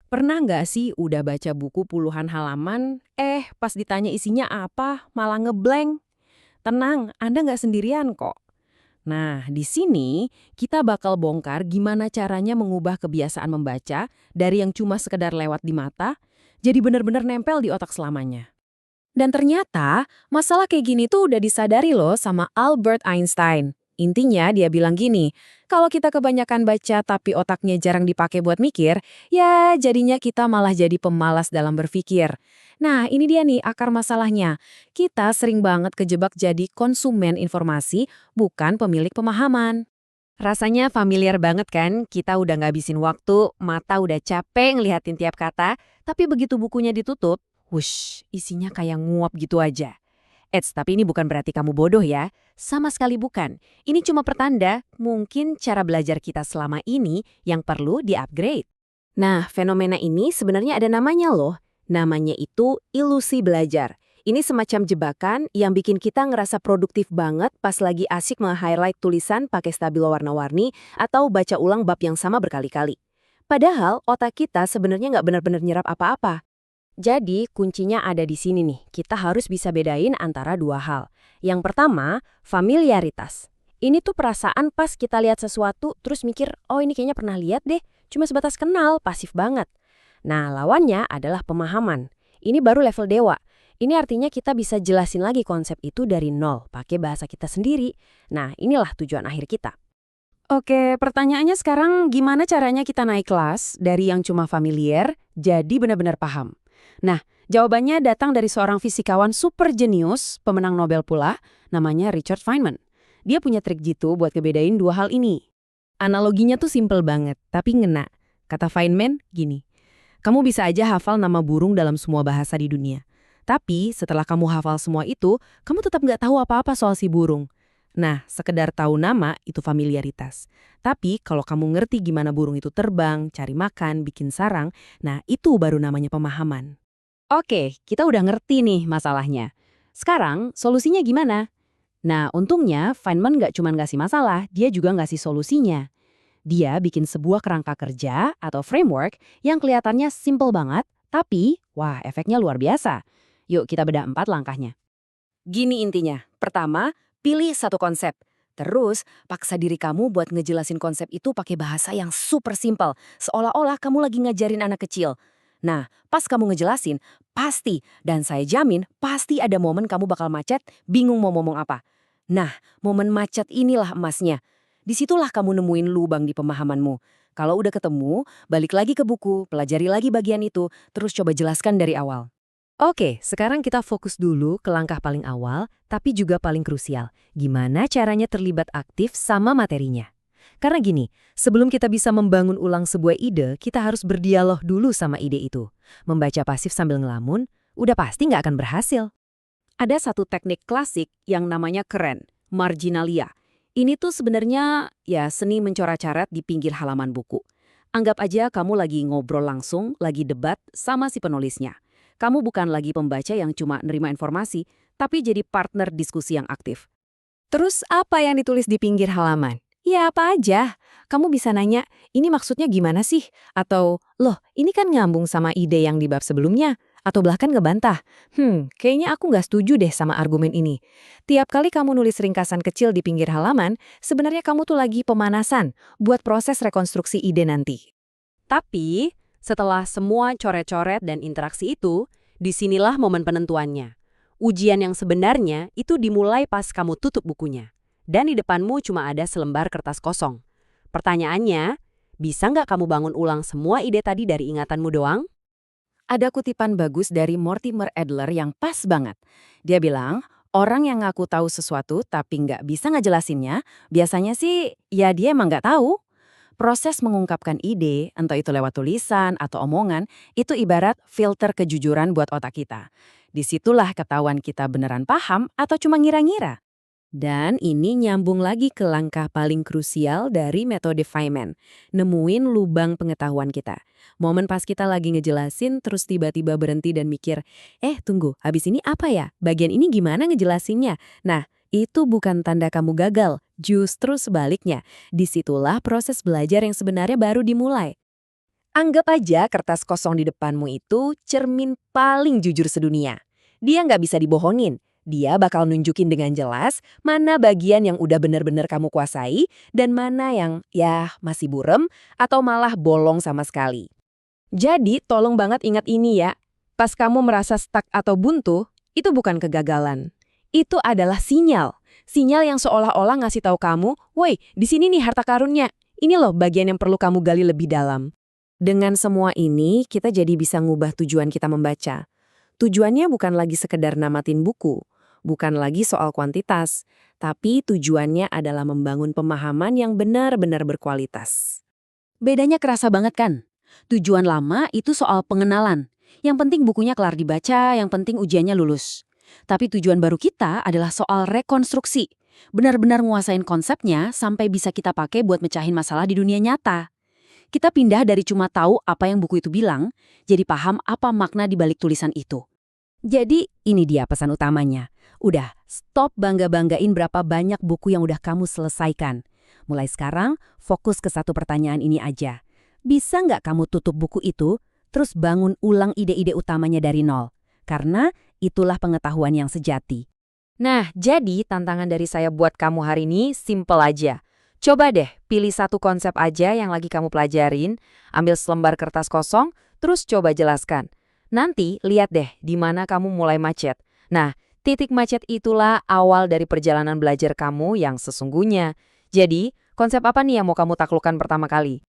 Pernah nggak sih udah baca buku puluhan halaman, pas ditanya isinya apa, malah ngeblank? Tenang, Anda nggak sendirian kok. Nah, di sini kita bakal bongkar gimana caranya mengubah kebiasaan membaca dari yang cuma sekedar lewat di mata, jadi benar-benar nempel di otak selamanya. Dan ternyata, masalah kayak gini tuh udah disadari loh sama Albert Einstein. Intinya dia bilang gini, kalau kita kebanyakan baca tapi otaknya jarang dipakai buat mikir, ya jadinya kita malah jadi pemalas dalam berpikir. Nah ini dia nih akar masalahnya. Kita sering banget kejebak jadi konsumen informasi, bukan pemilik pemahaman. Rasanya familiar banget kan, kita udah ngabisin waktu, mata udah capek ngeliatin tiap kata, tapi begitu bukunya ditutup, wush, isinya kayak nguap gitu aja. Tapi ini bukan berarti kamu bodoh ya, sama sekali bukan. Ini cuma pertanda, mungkin cara belajar kita selama ini yang perlu di-upgrade. Nah, fenomena ini sebenarnya ada namanya loh. Namanya itu ilusi belajar. Ini semacam jebakan yang bikin kita ngerasa produktif banget pas lagi asik nge-highlight tulisan pakai stabilo warna-warni atau baca ulang bab yang sama berkali-kali. Padahal otak kita sebenarnya nggak benar-benar nyerap apa-apa. Jadi kuncinya ada di sini nih, kita harus bisa bedain antara dua hal. Yang pertama, familiaritas. Ini tuh perasaan pas kita lihat sesuatu terus mikir, oh ini kayaknya pernah lihat deh, cuma sebatas kenal, pasif banget. Nah, lawannya adalah pemahaman. Ini baru level dewa. Ini artinya kita bisa jelasin lagi konsep itu dari nol, pakai bahasa kita sendiri. Nah, inilah tujuan akhir kita. Oke, pertanyaannya sekarang gimana caranya kita naik kelas dari yang cuma familiar jadi benar-benar paham? Nah, jawabannya datang dari seorang fisikawan super jenius, pemenang Nobel pula, namanya Richard Feynman. Dia punya trik jitu buat ngebedain dua hal ini. Analoginya tuh simple banget, tapi ngena. Kata Feynman gini, kamu bisa aja hafal nama burung dalam semua bahasa di dunia. Tapi setelah kamu hafal semua itu, kamu tetap nggak tahu apa-apa soal si burung. Nah, sekedar tahu nama itu familiaritas. Tapi kalau kamu ngerti gimana burung itu terbang, cari makan, bikin sarang, nah itu baru namanya pemahaman. Oke, kita udah ngerti nih masalahnya. Sekarang, solusinya gimana? Nah, untungnya Feynman nggak cuma ngasih masalah, dia juga ngasih solusinya. Dia bikin sebuah kerangka kerja atau framework yang kelihatannya simple banget, tapi, wah, efeknya luar biasa. Yuk kita bedah 4 langkahnya. Gini intinya. Pertama, pilih satu konsep. Terus, paksa diri kamu buat ngejelasin konsep itu pakai bahasa yang super simple. Seolah-olah kamu lagi ngajarin anak kecil. Nah, pas kamu ngejelasin, pasti, dan saya jamin, pasti ada momen kamu bakal macet, bingung mau ngomong apa. Nah, momen macet inilah emasnya. Disitulah kamu nemuin lubang di pemahamanmu. Kalau udah ketemu, balik lagi ke buku, pelajari lagi bagian itu, terus coba jelaskan dari awal. Oke, sekarang kita fokus dulu ke langkah paling awal, tapi juga paling krusial. Gimana caranya terlibat aktif sama materinya? Karena gini, sebelum kita bisa membangun ulang sebuah ide, kita harus berdialog dulu sama ide itu. Membaca pasif sambil ngelamun, udah pasti nggak akan berhasil. Ada satu teknik klasik yang namanya keren, marginalia. Ini tuh sebenarnya ya seni mencoret-coret di pinggir halaman buku. Anggap aja kamu lagi ngobrol langsung, lagi debat sama si penulisnya. Kamu bukan lagi pembaca yang cuma nerima informasi, tapi jadi partner diskusi yang aktif. Terus apa yang ditulis di pinggir halaman? Ya apa aja. Kamu bisa nanya, ini maksudnya gimana sih? Atau, loh ini kan nyambung sama ide yang di bab sebelumnya. Atau bahkan ngebantah, kayaknya aku nggak setuju deh sama argumen ini. Tiap kali kamu nulis ringkasan kecil di pinggir halaman, sebenarnya kamu tuh lagi pemanasan buat proses rekonstruksi ide nanti. Tapi, setelah semua coret-coret dan interaksi itu, disinilah momen penentuannya. Ujian yang sebenarnya itu dimulai pas kamu tutup bukunya. Dan di depanmu cuma ada selembar kertas kosong. Pertanyaannya, bisa nggak kamu bangun ulang semua ide tadi dari ingatanmu doang? Ada kutipan bagus dari Mortimer Adler yang pas banget. Dia bilang, orang yang ngaku tahu sesuatu tapi nggak bisa ngejelasinnya, biasanya sih ya dia emang nggak tahu. Proses mengungkapkan ide, entah itu lewat tulisan atau omongan, itu ibarat filter kejujuran buat otak kita. Disitulah ketahuan kita beneran paham atau cuma ngira-ngira. Dan ini nyambung lagi ke langkah paling krusial dari metode Feynman, nemuin lubang pengetahuan kita. Momen pas kita lagi ngejelasin terus tiba-tiba berhenti dan mikir, tunggu, habis ini apa ya? Bagian ini gimana ngejelasinnya? Nah, itu bukan tanda kamu gagal, justru sebaliknya. Disitulah proses belajar yang sebenarnya baru dimulai. Anggap aja kertas kosong di depanmu itu cermin paling jujur sedunia. Dia nggak bisa dibohongin. Dia bakal nunjukin dengan jelas mana bagian yang udah bener-bener kamu kuasai dan mana yang ya masih burem atau malah bolong sama sekali. Jadi tolong banget ingat ini ya. Pas kamu merasa stuck atau buntu, itu bukan kegagalan. Itu adalah sinyal. Sinyal yang seolah-olah ngasih tahu kamu, "Woi, di sini nih harta karunnya. Ini loh bagian yang perlu kamu gali lebih dalam." Dengan semua ini, kita jadi bisa ngubah tujuan kita membaca. Tujuannya bukan lagi sekedar namatin buku, bukan lagi soal kuantitas, tapi tujuannya adalah membangun pemahaman yang benar-benar berkualitas. Bedanya kerasa banget kan? Tujuan lama itu soal pengenalan. Yang penting bukunya kelar dibaca, yang penting ujiannya lulus. Tapi tujuan baru kita adalah soal rekonstruksi. Benar-benar nguasain konsepnya sampai bisa kita pakai buat mecahin masalah di dunia nyata. Kita pindah dari cuma tahu apa yang buku itu bilang, jadi paham apa makna di balik tulisan itu. Jadi ini dia pesan utamanya. Udah, stop bangga-banggain berapa banyak buku yang udah kamu selesaikan. Mulai sekarang, fokus ke satu pertanyaan ini aja. Bisa nggak kamu tutup buku itu, terus bangun ulang ide-ide utamanya dari nol? Karena itulah pengetahuan yang sejati. Nah, jadi tantangan dari saya buat kamu hari ini simple aja. Coba deh, pilih satu konsep aja yang lagi kamu pelajarin, ambil selembar kertas kosong, terus coba jelaskan. Nanti lihat deh di mana kamu mulai macet. Nah, titik macet itulah awal dari perjalanan belajar kamu yang sesungguhnya. Jadi, konsep apa nih yang mau kamu taklukkan pertama kali?